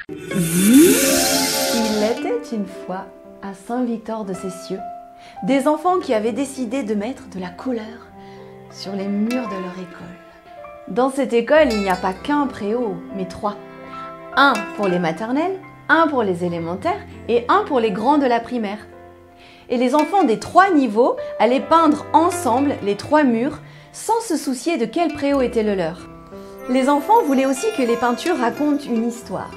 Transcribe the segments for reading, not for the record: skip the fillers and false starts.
Il était une fois, à Saint-Victor-de-Cessieux, des enfants qui avaient décidé de mettre de la couleur sur les murs de leur école. Dans cette école, il n'y a pas qu'un préau, mais 3. Un pour les maternelles, un pour les élémentaires et un pour les grands de la primaire. Et les enfants des 3 niveaux allaient peindre ensemble les 3 murs sans se soucier de quel préau était le leur. Les enfants voulaient aussi que les peintures racontent une histoire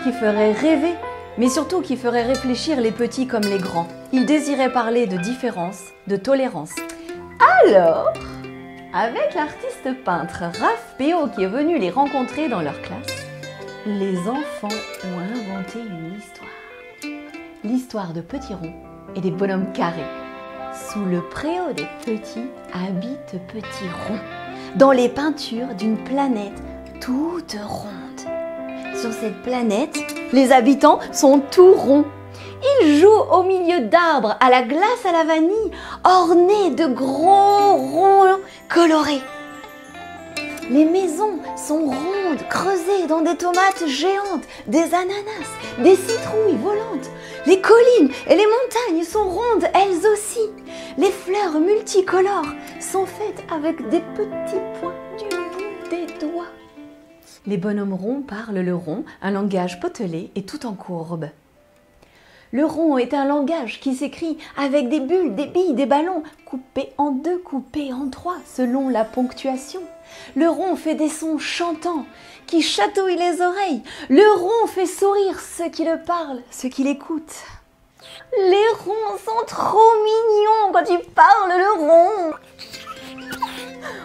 qui ferait rêver, mais surtout qui ferait réfléchir les petits comme les grands. Ils désiraient parler de différence, de tolérance. Alors, avec l'artiste peintre Raph Péot qui est venu les rencontrer dans leur classe, les enfants ont inventé une histoire. L'histoire de Petit Rond et des bonhommes carrés. Sous le préau des petits habite Petit Rond, dans les peintures d'une planète toute ronde. Sur cette planète, les habitants sont tout ronds. Ils jouent au milieu d'arbres à la glace à la vanille, ornés de gros ronds colorés. Les maisons sont rondes, creusées dans des tomates géantes, des ananas, des citrouilles volantes. Les collines et les montagnes sont rondes elles aussi. Les fleurs multicolores sont faites avec des petits points du bout des doigts. Les bonhommes ronds parlent le rond, un langage potelé et tout en courbe. Le rond est un langage qui s'écrit avec des bulles, des billes, des ballons, coupés en 2, coupés en 3, selon la ponctuation. Le rond fait des sons chantants qui chatouillent les oreilles. Le rond fait sourire ceux qui le parlent, ceux qui l'écoutent. Les ronds sont trop mignons quand ils parlent le rond.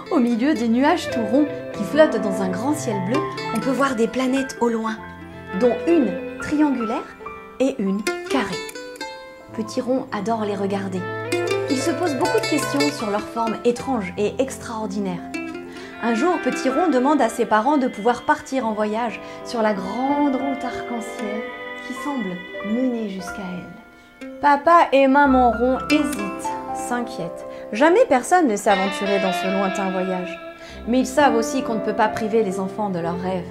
Au milieu des nuages tout ronds qui flottent dans un grand ciel bleu, on peut voir des planètes au loin, dont une triangulaire et une carrée. Petit Rond adore les regarder. Il se pose beaucoup de questions sur leur forme étrange et extraordinaire. Un jour, Petit Rond demande à ses parents de pouvoir partir en voyage sur la grande route arc-en-ciel qui semble mener jusqu'à elle. Papa et maman Rond hésitent, s'inquiètent. Jamais personne ne s'est aventuré dans ce lointain voyage. Mais ils savent aussi qu'on ne peut pas priver les enfants de leurs rêves.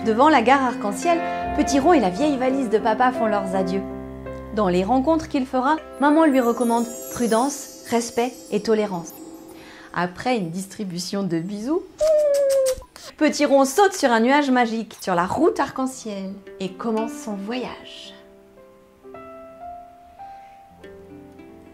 Devant la gare arc-en-ciel, Petit Rond et la vieille valise de papa font leurs adieux. Dans les rencontres qu'il fera, maman lui recommande prudence, respect et tolérance. Après une distribution de bisous, Petit Rond saute sur un nuage magique, sur la route arc-en-ciel et commence son voyage.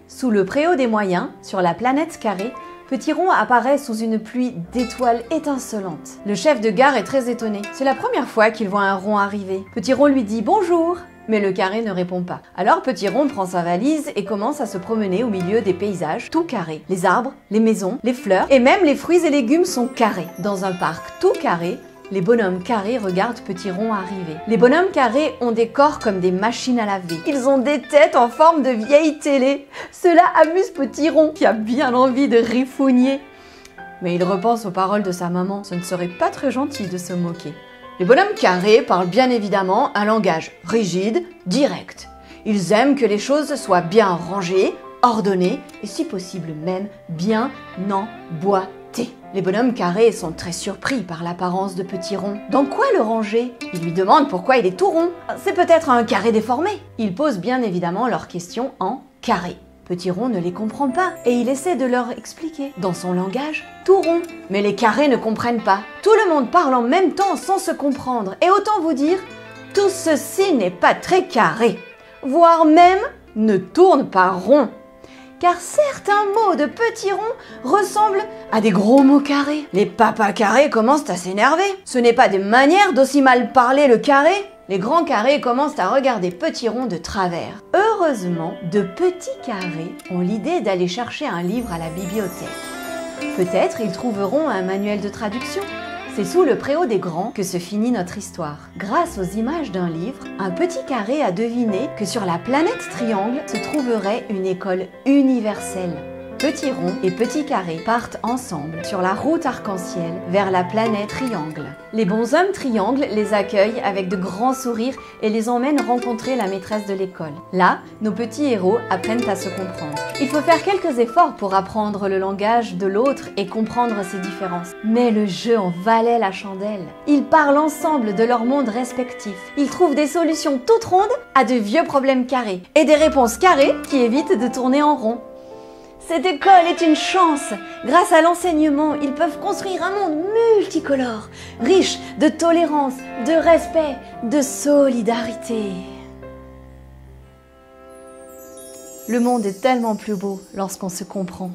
Sous le préau des moyens, sur la planète carrée, Petit Rond apparaît sous une pluie d'étoiles étincelantes. Le chef de gare est très étonné. C'est la première fois qu'il voit un rond arriver. Petit Rond lui dit bonjour, mais le carré ne répond pas. Alors Petit Rond prend sa valise et commence à se promener au milieu des paysages tout carrés. Les arbres, les maisons, les fleurs et même les fruits et légumes sont carrés. Dans un parc tout carré, les bonhommes carrés regardent Petit Rond arriver. Les bonhommes carrés ont des corps comme des machines à laver. Ils ont des têtes en forme de vieilles télé. Cela amuse Petit Rond qui a bien envie de rifougner. Mais il repense aux paroles de sa maman. Ce ne serait pas très gentil de se moquer. Les bonhommes carrés parlent bien évidemment un langage rigide, direct. Ils aiment que les choses soient bien rangées, ordonnées et si possible même bien emboîtées. Les bonhommes carrés sont très surpris par l'apparence de Petit Rond. Dans quoi le ranger? Ils lui demandent pourquoi il est tout rond. C'est peut-être un carré déformé. Ils posent bien évidemment leurs questions en carré. Petit Rond ne les comprend pas et il essaie de leur expliquer dans son langage tout rond. Mais les carrés ne comprennent pas. Tout le monde parle en même temps sans se comprendre. Et autant vous dire, tout ceci n'est pas très carré, voire même ne tourne pas rond. Car certains mots de Petit Rond ressemblent à des gros mots carrés. Les papas carrés commencent à s'énerver. Ce n'est pas des manières d'aussi mal parler le carré. Les grands carrés commencent à regarder Petit Rond de travers. Heureusement, de petits carrés ont l'idée d'aller chercher un livre à la bibliothèque. Peut-être ils trouveront un manuel de traduction. C'est sous le préau des grands que se finit notre histoire. Grâce aux images d'un livre, un petit carré a deviné que sur la planète Triangle se trouverait une école universelle. Petit Rond et Petit Carré partent ensemble sur la route arc-en-ciel vers la planète Triangle. Les bonshommes Triangle les accueillent avec de grands sourires et les emmènent rencontrer la maîtresse de l'école. Là, nos petits héros apprennent à se comprendre. Il faut faire quelques efforts pour apprendre le langage de l'autre et comprendre ses différences. Mais le jeu en valait la chandelle. Ils parlent ensemble de leur monde respectif. Ils trouvent des solutions toutes rondes à de vieux problèmes carrés et des réponses carrées qui évitent de tourner en rond. Cette école est une chance. Grâce à l'enseignement, ils peuvent construire un monde multicolore, riche de tolérance, de respect, de solidarité. Le monde est tellement plus beau lorsqu'on se comprend.